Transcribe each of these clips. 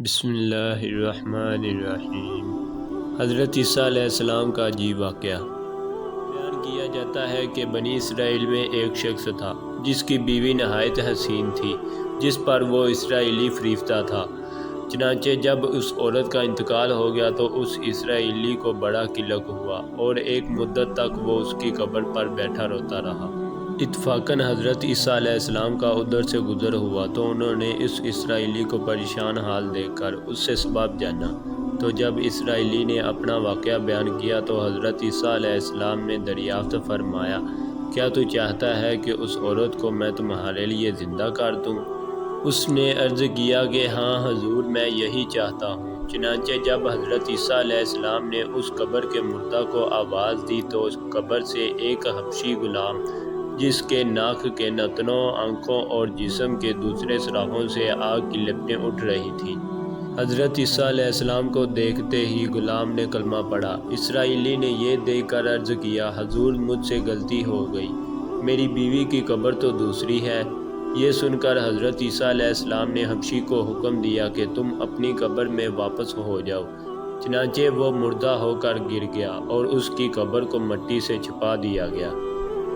بسم اللہ الرحمن الرحیم۔ حضرت عیسیٰ علیہ السلام کا عجیب واقعہ۔ بیان کیا جاتا ہے کہ بنی اسرائیل میں ایک شخص تھا جس کی بیوی نہایت حسین تھی، جس پر وہ اسرائیلی فریفتہ تھا۔ چنانچہ جب اس عورت کا انتقال ہو گیا تو اس اسرائیلی کو بڑا قلق ہوا اور ایک مدت تک وہ اس کی قبر پر بیٹھا روتا رہا۔ اتفاقاً حضرت عیسیٰ علیہ السلام کا ادھر سے گزر ہوا تو انہوں نے اس اسرائیلی کو پریشان حال دیکھ کر اس سے سبب جانا۔ تو جب اسرائیلی نے اپنا واقعہ بیان کیا تو حضرت عیسیٰ علیہ السلام نے دریافت فرمایا، کیا تو چاہتا ہے کہ اس عورت کو میں تمہارے لیے زندہ کر دوں؟ اس نے عرض کیا کہ ہاں حضور، میں یہی چاہتا ہوں۔ چنانچہ جب حضرت عیسیٰ علیہ السلام نے اس قبر کے مردہ کو آواز دی تو اس قبر سے ایک حبشی غلام، جس کے ناک کے نتنوں، آنکھوں اور جسم کے دوسرے سراغوں سے آگ کی لپٹیں اٹھ رہی تھیں۔ حضرت عیسیٰ علیہ السلام کو دیکھتے ہی غلام نے کلمہ پڑھا۔ اسرائیلی نے یہ دیکھ کر عرض کیا، حضور مجھ سے غلطی ہو گئی، میری بیوی کی قبر تو دوسری ہے۔ یہ سن کر حضرت عیسیٰ علیہ السلام نے حبشی کو حکم دیا کہ تم اپنی قبر میں واپس ہو جاؤ۔ چنانچہ وہ مردہ ہو کر گر گیا اور اس کی قبر کو مٹی سے چھپا دیا گیا۔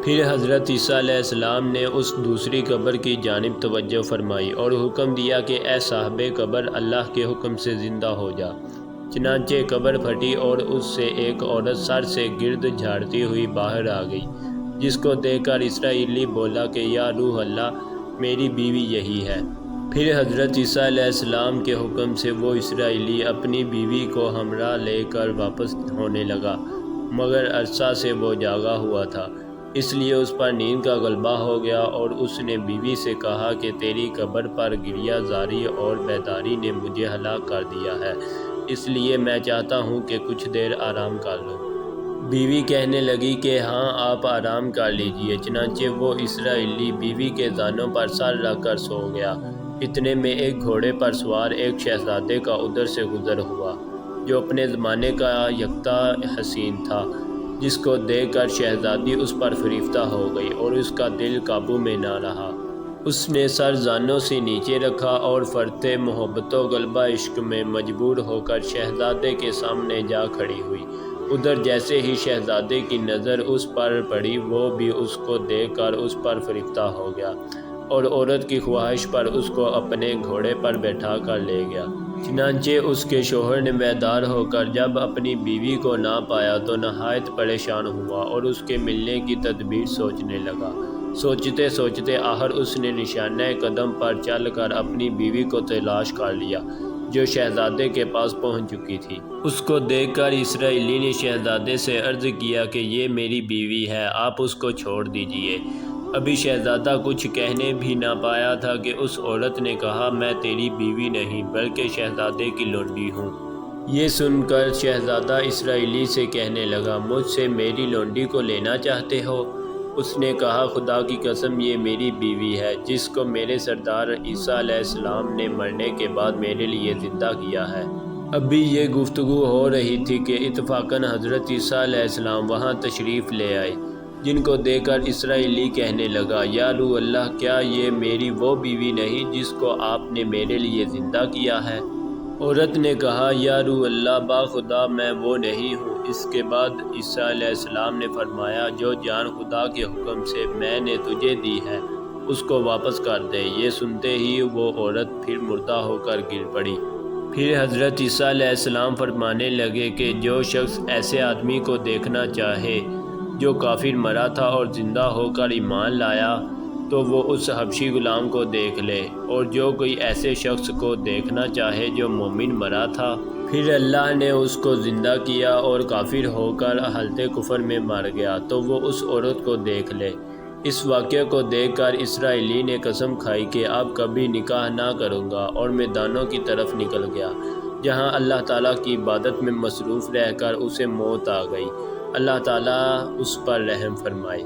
پھر حضرت عیسیٰ علیہ السلام نے اس دوسری قبر کی جانب توجہ فرمائی اور حکم دیا کہ اے صاحب قبر، اللہ کے حکم سے زندہ ہو جا۔ چنانچہ قبر پھٹی اور اس سے ایک عورت سر سے گرد جھاڑتی ہوئی باہر آ گئی، جس کو دیکھ کر اسرائیلی بولا کہ یا روح اللہ، میری بیوی یہی ہے۔ پھر حضرت عیسیٰ علیہ السلام کے حکم سے وہ اسرائیلی اپنی بیوی کو ہمراہ لے کر واپس ہونے لگا، مگر عرصہ سے وہ جاگا ہوا تھا، اس لیے اس پر نیند کا غلبہ ہو گیا اور اس نے بیوی سے کہا کہ تیری قبر پر گریہ زاری اور بیداری نے مجھے ہلاک کر دیا ہے، اس لیے میں چاہتا ہوں کہ کچھ دیر آرام کر لوں۔ بیوی کہنے لگی کہ ہاں آپ آرام کر لیجئے۔ چنانچہ وہ اسرائیلی بیوی کے زانوں پر سر رکھ کر سو گیا۔ اتنے میں ایک گھوڑے پر سوار ایک شہزادے کا ادھر سے گزر ہوا، جو اپنے زمانے کا یکتا حسین تھا، جس کو دیکھ کر شہزادی اس پر فریفتہ ہو گئی اور اس کا دل قابو میں نہ رہا۔ اس نے سر زانوں سے نیچے رکھا اور فرتے محبت و غلبہ عشق میں مجبور ہو کر شہزادے کے سامنے جا کھڑی ہوئی۔ ادھر جیسے ہی شہزادے کی نظر اس پر پڑی، وہ بھی اس کو دیکھ کر اس پر فریفتہ ہو گیا اور عورت کی خواہش پر اس کو اپنے گھوڑے پر بیٹھا کر لے گیا۔ چنانچہ اس کے شوہر نے بیدار ہو کر جب اپنی بیوی کو نہ پایا تو نہایت پریشان ہوا اور اس کے ملنے کی تدبیر سوچنے لگا۔ سوچتے سوچتے آخر اس نے نشانہ قدم پر چل کر اپنی بیوی کو تلاش کر لیا، جو شہزادے کے پاس پہنچ چکی تھی۔ اس کو دیکھ کر اسرائیلی نے شہزادے سے عرض کیا کہ یہ میری بیوی ہے، آپ اس کو چھوڑ دیجئے۔ ابھی شہزادہ کچھ کہنے بھی نہ پایا تھا کہ اس عورت نے کہا، میں تیری بیوی نہیں بلکہ شہزادے کی لونڈی ہوں۔ یہ سن کر شہزادہ اسرائیلی سے کہنے لگا، مجھ سے میری لونڈی کو لینا چاہتے ہو؟ اس نے کہا، خدا کی قسم یہ میری بیوی ہے، جس کو میرے سردار عیسیٰ علیہ السلام نے مرنے کے بعد میرے لیے زندہ کیا ہے۔ ابھی یہ گفتگو ہو رہی تھی کہ اتفاقاً حضرت عیسیٰ علیہ السلام وہاں تشریف لے آئے، جن کو دیکھ کر اسرائیلی کہنے لگا، یا روح اللہ، کیا یہ میری وہ بیوی نہیں جس کو آپ نے میرے لیے زندہ کیا ہے؟ عورت نے کہا، یا روح اللہ، باخدا میں وہ نہیں ہوں۔ اس کے بعد عیسیٰ علیہ السلام نے فرمایا، جو جان خدا کے حکم سے میں نے تجھے دی ہے اس کو واپس کر دے۔ یہ سنتے ہی وہ عورت پھر مردہ ہو کر گر پڑی۔ پھر حضرت عیسیٰ علیہ السلام فرمانے لگے کہ جو شخص ایسے آدمی کو دیکھنا چاہے جو کافر مرا تھا اور زندہ ہو کر ایمان لایا، تو وہ اس حبشی غلام کو دیکھ لے، اور جو کوئی ایسے شخص کو دیکھنا چاہے جو مومن مرا تھا، پھر اللہ نے اس کو زندہ کیا اور کافر ہو کر حالت کفر میں مر گیا، تو وہ اس عورت کو دیکھ لے۔ اس واقعے کو دیکھ کر اسرائیلی نے قسم کھائی کہ اب کبھی نکاح نہ کروں گا، اور میدانوں کی طرف نکل گیا، جہاں اللہ تعالیٰ کی عبادت میں مصروف رہ کر اسے موت آ گئی۔ اللہ تعالیٰ اس پر رحم فرمائے۔